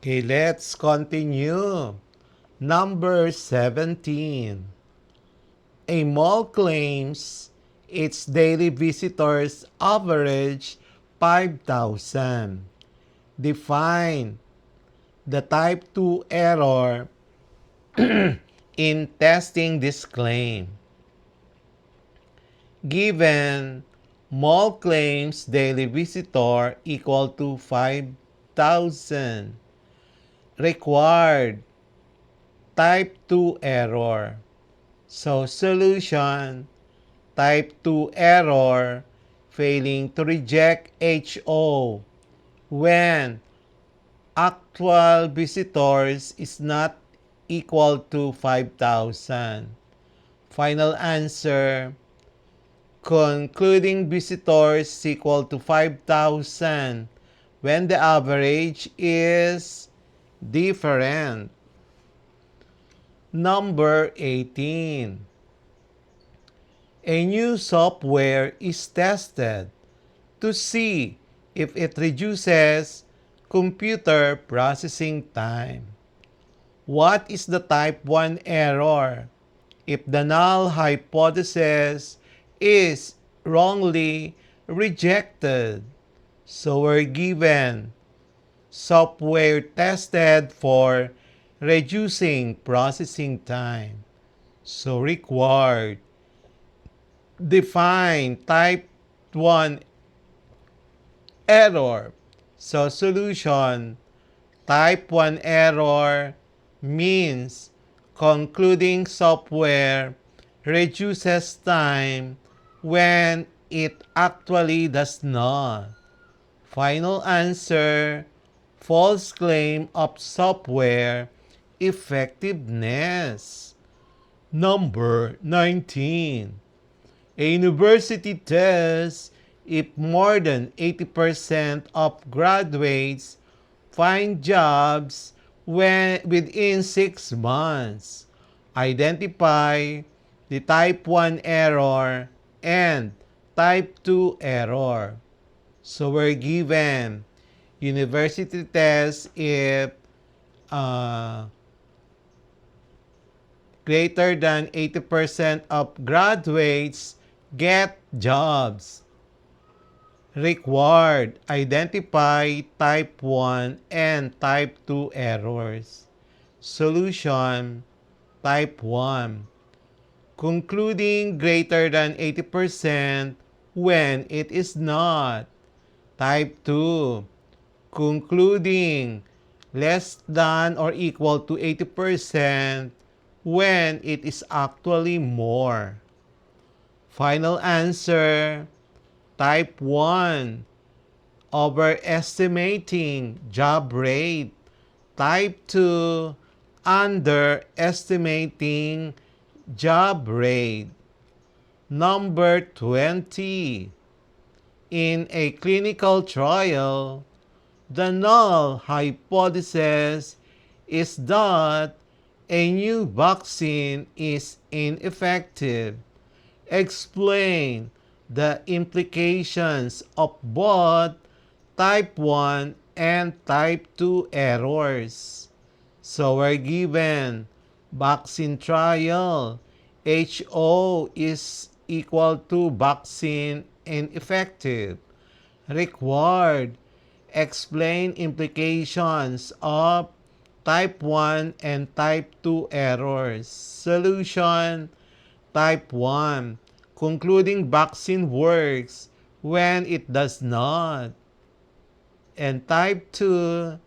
Okay, let's continue. Number 17. A mall claims its daily visitors average 5,000. Define the type 2 error in testing this claim. Given mall claims daily visitor equal to 5,000. Required type 2 error. So solution, type 2 error, failing to reject HO when actual visitors is not equal to 5,000. Final answer, concluding visitors equal to 5,000 when the average is different. Number 18. A new software is tested to see if it reduces computer processing time. What is the type 1 error if the null hypothesis is wrongly rejected? So we're given software tested for reducing processing time. So required. Define type 1 error. So solution, type 1 error means concluding software reduces time when it actually does not. Final answer, false claim of software effectiveness. Number 19. A university tests if more than 80% of graduates find jobs within 6 months. Identify the type 1 error and type 2 error. So we're given university test if uh, greater than 80% of graduates get jobs. Required, identify type 1 and type 2 errors. Solution, type 1. Concluding greater than 80% when it is not. Type 2. Concluding less than or equal to 80% when it is actually more. Final answer, type 1, overestimating job rate. Type 2, underestimating job rate. Number 20. In a clinical trial, the null hypothesis is that a new vaccine is ineffective. Explain the implications of both type 1 and type 2 errors. So we're given vaccine trial. HO is equal to vaccine ineffective. Required, explain implications of type 1 and type 2 errors. Solution, type 1, concluding vaccine works when it does not. And type 2,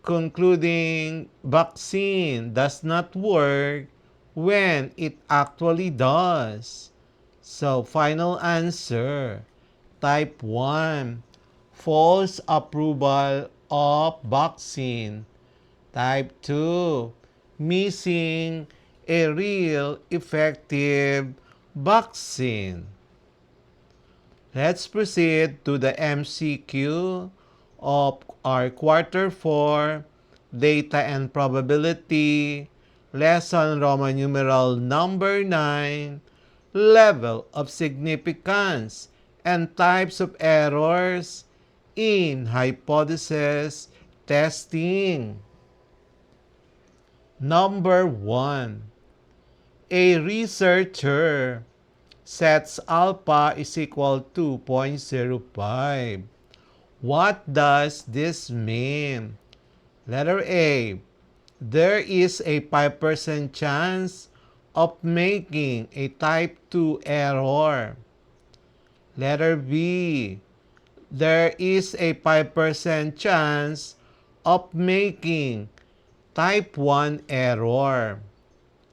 concluding vaccine does not work when it actually does. So final answer, type 1, false approval of vaccine. Type 2, missing a real effective vaccine. Let's proceed to the MCQ of our quarter 4, data and probability, lesson Roman numeral number 9, level of significance and types of errors in hypothesis testing. Number 1. A researcher sets alpha is equal to 0.05. What does this mean? Letter A. There is a 5% chance of making a type 2 error. Letter B. There is a 5% chance of making type 1 error.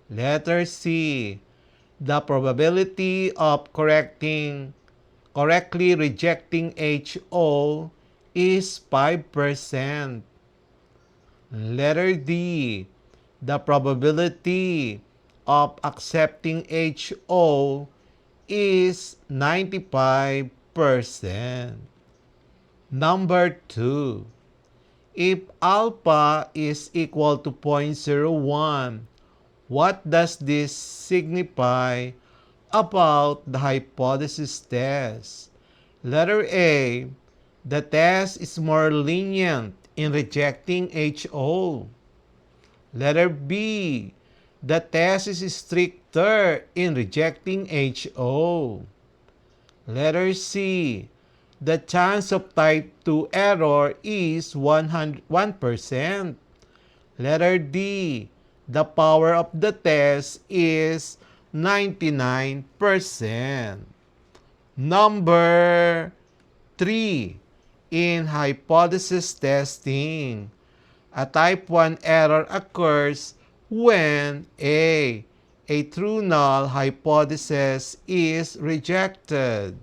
Letter C. The probability of correctly rejecting HO is 5%. Letter D. The probability of accepting HO is 95%. Number 2. If alpha is equal to 0.01, what does this signify about the hypothesis test? Letter A. The test is more lenient in rejecting HO. Letter B. The test is stricter in rejecting HO. Letter C. The chance of type 2 error is 1%. Letter D. The power of the test is 99%. Number 3. In hypothesis testing, a type 1 error occurs when a true null hypothesis is rejected.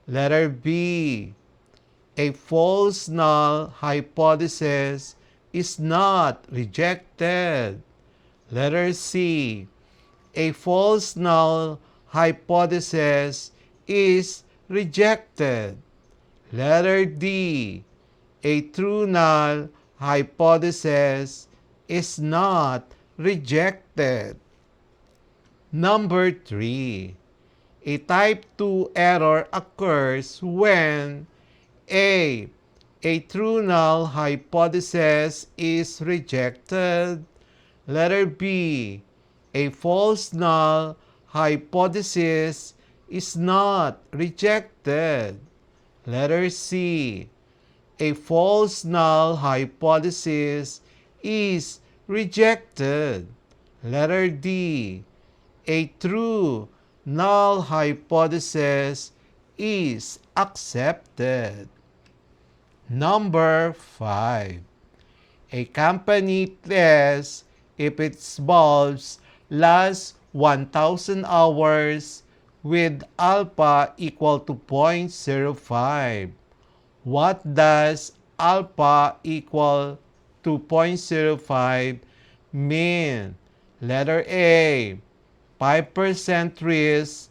Letter B. A false null hypothesis is not rejected. Letter C. A false null hypothesis is rejected. Letter D. A true null hypothesis is not rejected. Number 3. A type 2 error occurs when A. A true null hypothesis is rejected. Letter B. A false null hypothesis is not rejected. Letter C. A false null hypothesis is rejected. Letter D. A true null hypothesis is accepted. Number 5. A company tests if its bulbs last 1,000 hours with alpha equal to 0.05. What does alpha equal to 0.05 mean? Letter A. 5% risk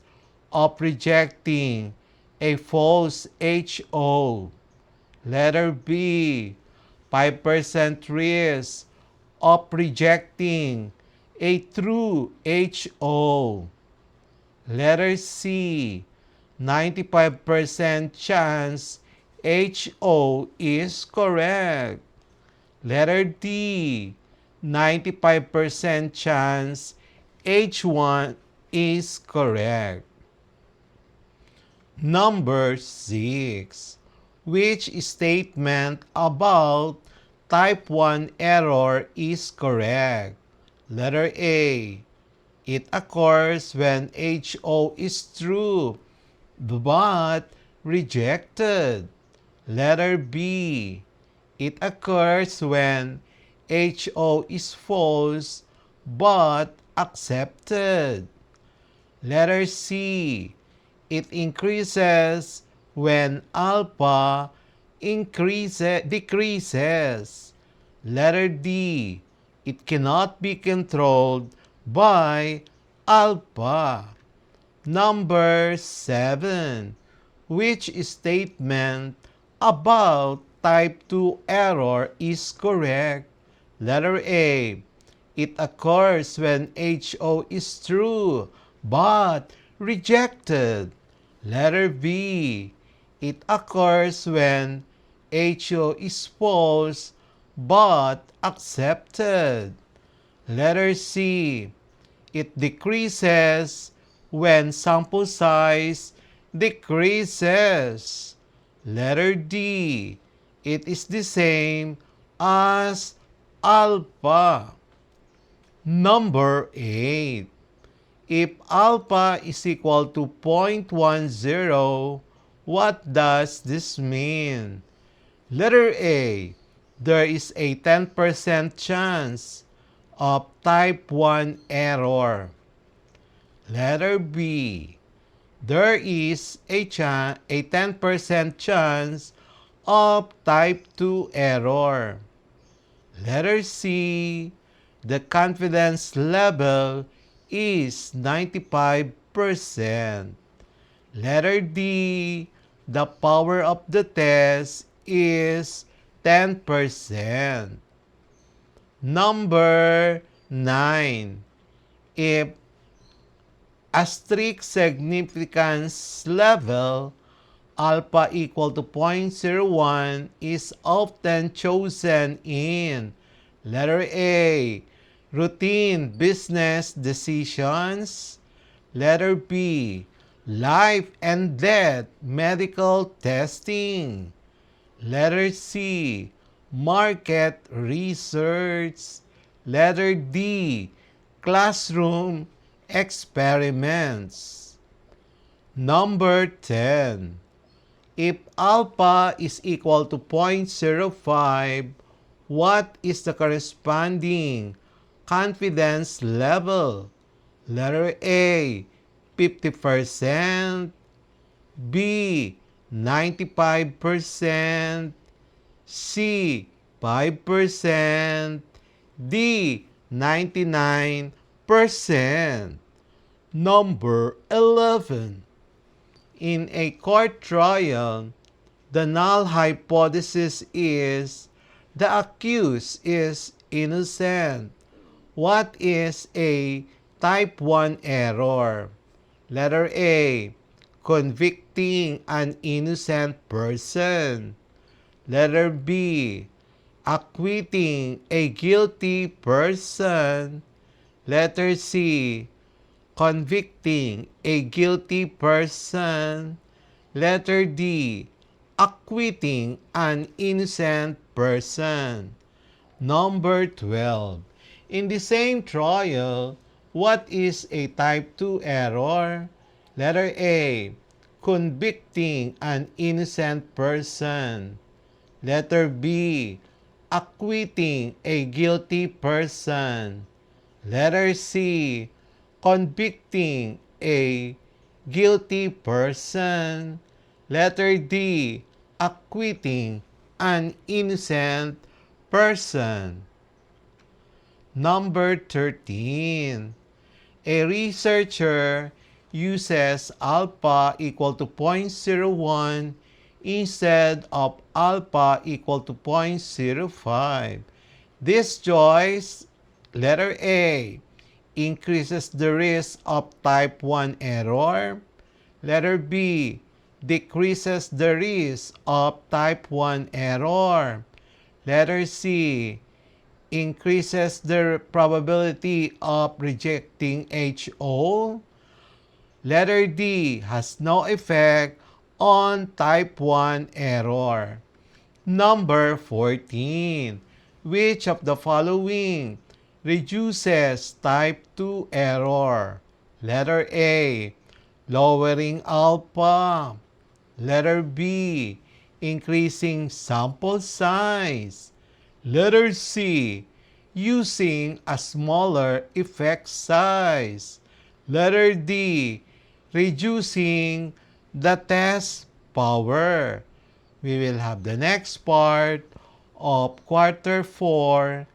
of rejecting a false HO. Letter B. 5% risk of rejecting a true HO. Letter C. 95% chance HO is correct. Letter D. 95% chance H1 is correct. Number 6. Which statement about type 1 error is correct? Letter A. It occurs when HO is true but rejected. Letter B. It occurs when HO is false but accepted. Letter C. It increases when alpha decreases. Letter D. It cannot be controlled by alpha. Number 7. Which statement about type 2 error is correct? Letter A. It occurs when HO is true but rejected. Letter B. It occurs when HO is false but accepted. Letter C. It decreases when sample size decreases. Letter D. It is the same as alpha. Number 8. If alpha is equal to 0.10, what does this mean? Letter A. There is a 10% chance of type 1 error. Letter B. There is a 10% chance of type 2 error. Letter C. The confidence level is 95%. Letter D. The power of the test is 10%. Number 9. If asterisk significance level alpha equal to 0.01 is often chosen in letter A. Routine business decisions. Letter B. Life and death medical testing. Letter C. Market research. Letter D. Classroom experiments. Number 10. If alpha is equal to 0.05, what is the corresponding confidence level? Letter A, 50%, B, 95%, C, 5%, D, 99%. Number 11. In a court trial, the null hypothesis is the accused is innocent. What is a type 1 error? Letter A. Convicting an innocent person. Letter B. Acquitting a guilty person. Letter C. Convicting a guilty person. Letter D. Acquitting an innocent person. Number 12. In the same trial, what is a type 2 error? Letter A. Convicting an innocent person. Letter B. Acquitting a guilty person. Letter C. Convicting a guilty person. Letter D. Acquitting an innocent person. Number 13. A researcher uses alpha equal to 0.01 instead of alpha equal to 0.05. This choice, letter A, increases the risk of type 1 error. Letter B, decreases the risk of type 1 error. Letter C, increases the probability of rejecting HO. Letter D, has no effect on type 1 error. Number 14. Which of the following reduces type 2 error? Letter A, lowering alpha. Letter B, increasing sample size. Letter C, using a smaller effect size. Letter D, reducing the test power. We will have the next part of quarter 4,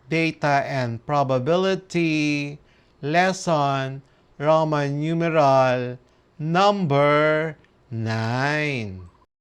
data and probability, lesson Roman numeral number 9.